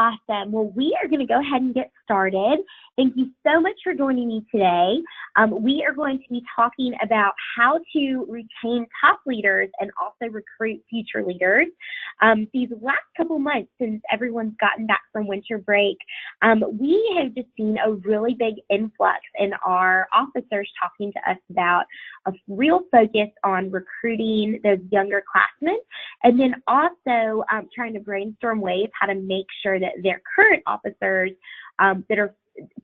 Awesome. Well, we are going to go ahead and get started. Thank you so much for joining me today. We are going to be talking about how to retain top leaders and also recruit future leaders. These last couple months since everyone's gotten back from winter break, we have just seen a really big influx in our officers talking to us about a real focus on recruiting those younger classmen, and then also trying to brainstorm ways how to make sure that their current officers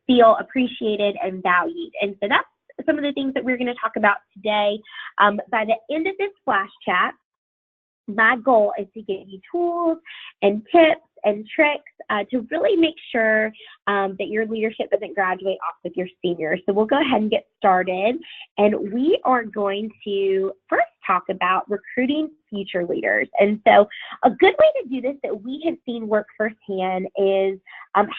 feel appreciated and valued. And so that's some of the things that we're going to talk about today. By the end of this flash chat, my goal is to give you tools and tips and tricks to really make sure that your leadership doesn't graduate off with your seniors. So we'll go ahead and get started. And we are going to first talk about recruiting future leaders. And so a good way to do this that we have seen work firsthand is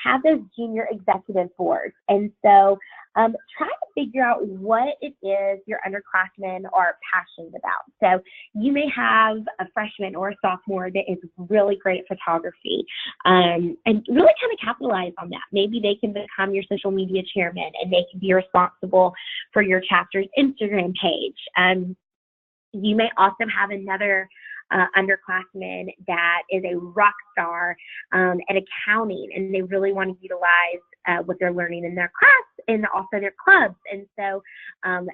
have those junior executive boards. And so try to figure out what it is your underclassmen are passionate about. So you may have a freshman or a sophomore that is really great at photography, and really kind of capitalize on that. Maybe they can become your social media chairman and they can be responsible for your chapter's Instagram page. You may also have another underclassman that is a rock star at accounting, and they really want to utilize what they're learning in their class and also their clubs. And so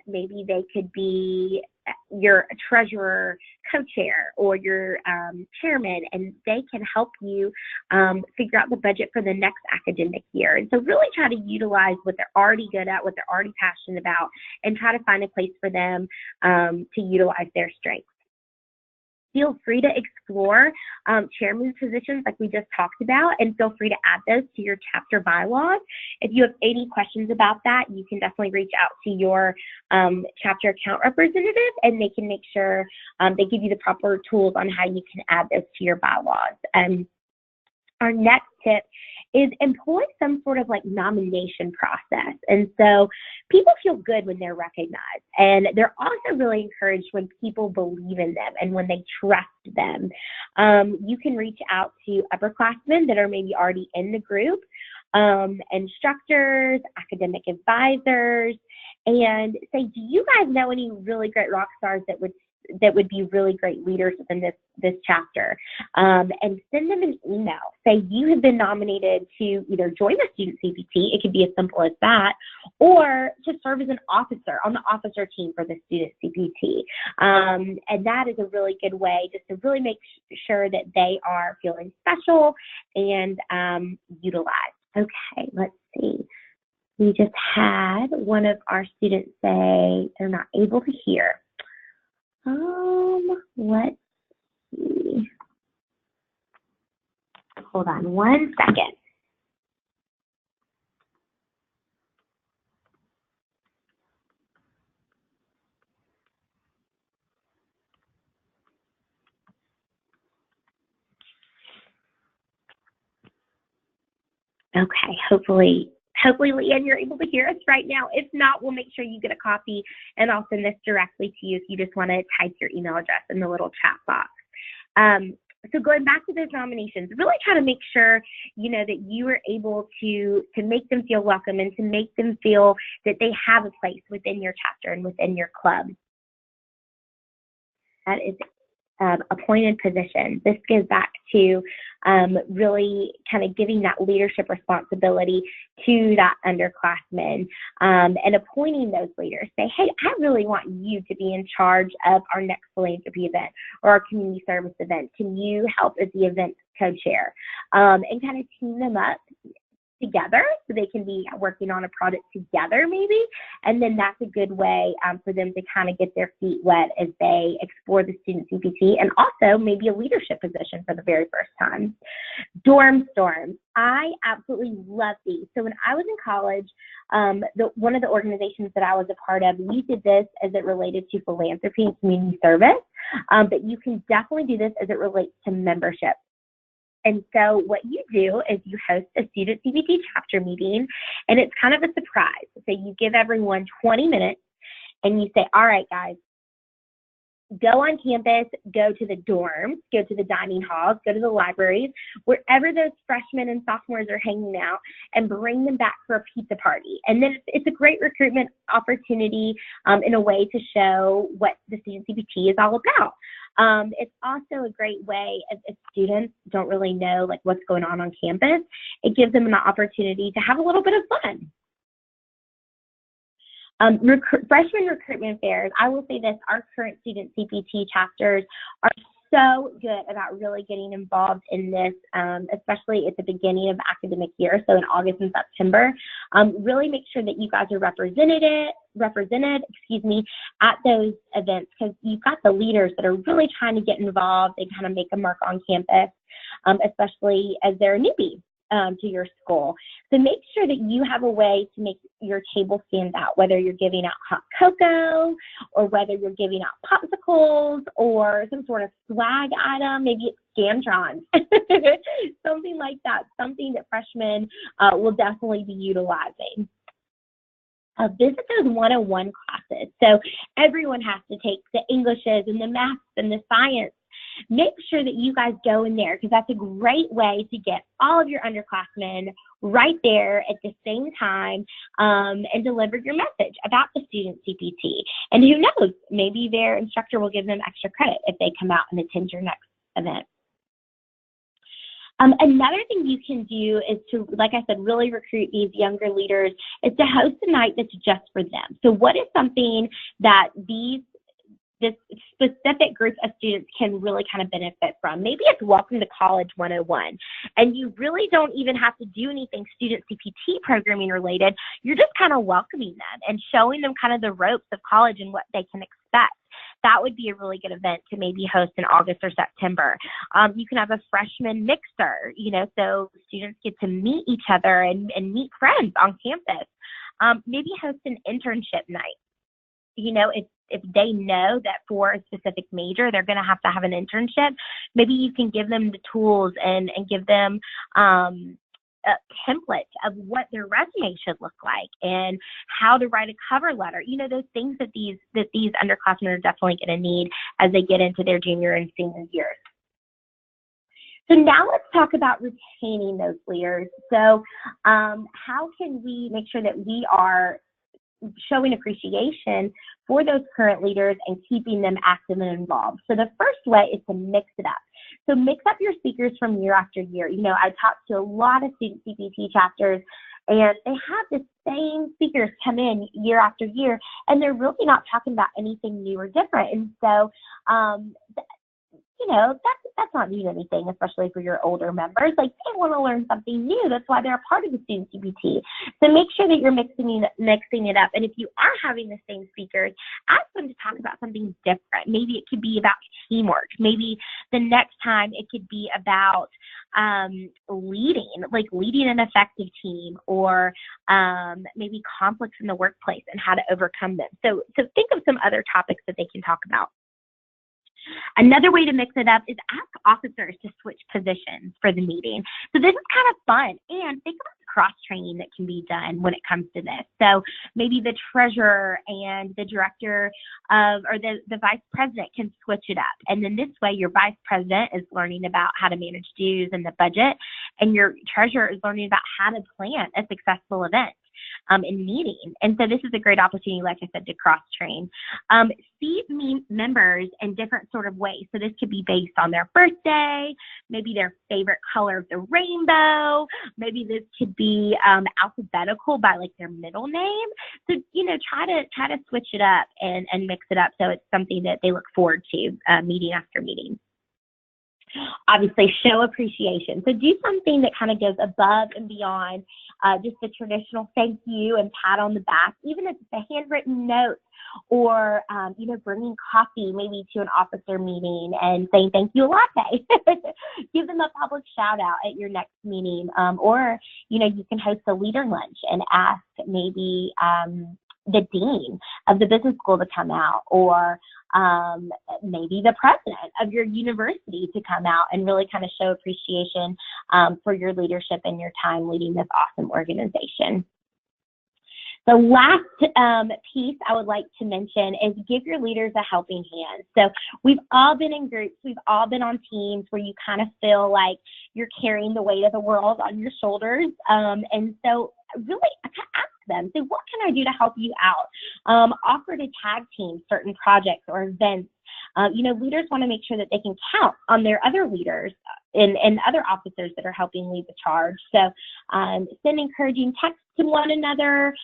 maybe they could be your treasurer, co-chair, or your chairman, and they can help you figure out the budget for the next academic year. And so really try to utilize what they're already good at, what they're already passionate about, and try to find a place for them to utilize their strengths. Feel free to explore chairman's positions like we just talked about, and feel free to add those to your chapter bylaws. If you have any questions about that, you can definitely reach out to your chapter account representative, and they can make sure they give you the proper tools on how you can add those to your bylaws. Our next tip is employ some sort of like nomination process. And so people feel good when they're recognized, and they're also really encouraged when people believe in them and when they trust them. You can reach out to upperclassmen that are maybe already in the group, instructors, academic advisors, and say, do you guys know any really great rock stars that would be really great leaders within this chapter? And send them an email. Say you have been nominated to either join the StudentCPT, it could be as simple as that, or to serve as an officer on the officer team for the StudentCPT. And that is a really good way just to really make sure that they are feeling special and utilized. Okay, let's see. We just had one of our students say they're not able to hear. Let's see. Hold on one second. Okay, hopefully, Leanne, you're able to hear us right now. If not, we'll make sure you get a copy, and I'll send this directly to you if you just want to type your email address in the little chat box. So going back to those nominations, really try to make sure, that you are able to make them feel welcome and to make them feel that they have a place within your chapter and within your club. That is appointed position. This goes back to really kind of giving that leadership responsibility to that underclassman and appointing those leaders. Say, hey, I really want you to be in charge of our next philanthropy event or our community service event. Can you help as the event co-chair? And kind of team them up together so they can be working on a project together maybe, and then that's a good way for them to kind of get their feet wet as they explore the StudentCPT and also maybe a leadership position for the very first time. Dorm storms. I absolutely love these. So when I was in college, one of the organizations that I was a part of, we did this as it related to philanthropy and community service, but you can definitely do this as it relates to membership. And so what you do is you host a StudentCPT chapter meeting, and it's kind of a surprise. So you give everyone 20 minutes, and you say, all right, guys, go on campus, go to the dorms, go to the dining halls, go to the libraries, wherever those freshmen and sophomores are hanging out, and bring them back for a pizza party. And then it's a great recruitment opportunity in a way to show what the Student CPT is all about. It's also a great way if students don't really know like what's going on campus. It gives them an opportunity to have a little bit of fun. Freshman recruitment fairs, I will say this, our current Student CPT chapters are so good about really getting involved in this, especially at the beginning of the academic year, so in August and September. Really make sure that you guys are represented at those events, because you've got the leaders that are really trying to get involved and kind of make a mark on campus, especially as they're a newbie to your school. So make sure that you have a way to make your table stand out, whether you're giving out hot cocoa or whether you're giving out popsicles or some sort of swag item, maybe it's Scantrons, something like that, something that freshmen will definitely be utilizing. Visit those 101 classes. So everyone has to take the Englishes and the maths and the science. Make sure that you guys go in there, because that's a great way to get all of your underclassmen right there at the same time and deliver your message about the Student CPT. And who knows, maybe their instructor will give them extra credit if they come out and attend your next event. Another thing you can do is to, like I said, really recruit these younger leaders, is to host a night that's just for them. So what is something that this specific group of students can really kind of benefit from? Maybe it's Welcome to College 101, and you really don't even have to do anything Student CPT programming related. You're just kind of welcoming them and showing them kind of the ropes of college and what they can expect. That would be a really good event to maybe host in August or September. You can have a freshman mixer, so students get to meet each other and meet friends on campus. Maybe host an internship night. If they know that for a specific major, they're going to have an internship, maybe you can give them the tools and give them a template of what their resume should look like and how to write a cover letter. Those things that these underclassmen are definitely going to need as they get into their junior and senior years. So now let's talk about retaining those leaders. So how can we make sure that we are showing appreciation for those current leaders and keeping them active and involved? So the first way is to mix it up. So mix up your speakers from year after year. I talked to a lot of Student CPT chapters, and they have the same speakers come in year after year, and they're really not talking about anything new or different. And so, that's not new anything, especially for your older members. Like, they want to learn something new. That's why they're a part of the Student CPT. So make sure that you're mixing it up. And if you are having the same speakers, ask them to talk about something different. Maybe it could be about teamwork. Maybe the next time it could be about leading an effective team, or maybe conflicts in the workplace and how to overcome them. So think of some other topics that they can talk about. Another way to mix it up is ask officers to switch positions for the meeting. So this is kind of fun, and think about the cross-training that can be done when it comes to this. So maybe the treasurer and the director or the vice president can switch it up. And then this way your vice president is learning about how to manage dues and the budget, and your treasurer is learning about how to plan a successful event in meeting. And so this is a great opportunity, like I said, to cross-train. See members in different sort of ways. So this could be based on their birthday, maybe their favorite color of the rainbow. Maybe this could be alphabetical by like their middle name. So, try to switch it up and mix it up so it's something that they look forward to meeting after meeting. Obviously, show appreciation. So do something that kind of goes above and beyond just the traditional thank you and pat on the back, even if it's a handwritten note, or, bringing coffee maybe to an officer meeting and saying thank you a latte. Give them a public shout out at your next meeting. Or, you can host a leader lunch and ask maybe the dean of the business school to come out, or maybe the president of your university to come out and really kind of show appreciation for your leadership and your time leading this awesome organization. The last piece I would like to mention is give your leaders a helping hand. So we've all been in groups, we've all been on teams where you kind of feel like you're carrying the weight of the world on your shoulders. And so really ask them, say, what can I do to help you out? Offer to tag team certain projects or events. Leaders want to make sure that they can count on their other leaders and other officers that are helping lead the charge. So send encouraging texts to one another.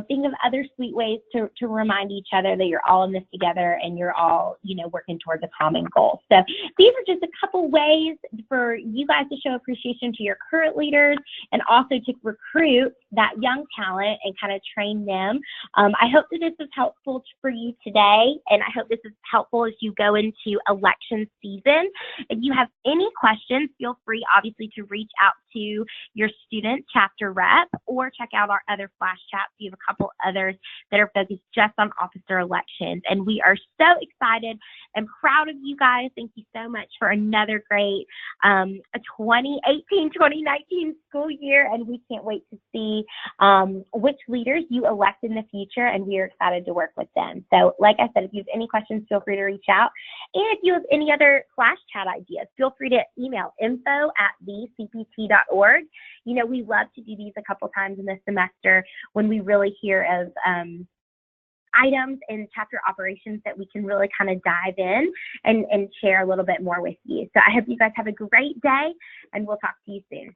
Think of other sweet ways to remind each other that you're all in this together and you're all, working towards a common goal. So these are just a couple ways for you guys to show appreciation to your current leaders and also to recruit that young talent and kind of train them. I hope that this is helpful for you today, and I hope this is helpful as you go into election season. If you have any questions, feel free, obviously, to reach out to your student chapter rep or check out our other flash chats. We have a couple others that are focused just on officer elections, and we are so excited and proud of you guys. Thank you so much for another great 2018-2019 school year, and we can't wait to see which leaders you elect in the future, and we are excited to work with them. So like I said, if you have any questions, feel free to reach out. And if you have any other flash chat ideas, feel free to email info@thecpt.org. We love to do these a couple times in the semester when we really hear of items in chapter operations that we can really kind of dive in and share a little bit more with you. So I hope you guys have a great day, and we'll talk to you soon.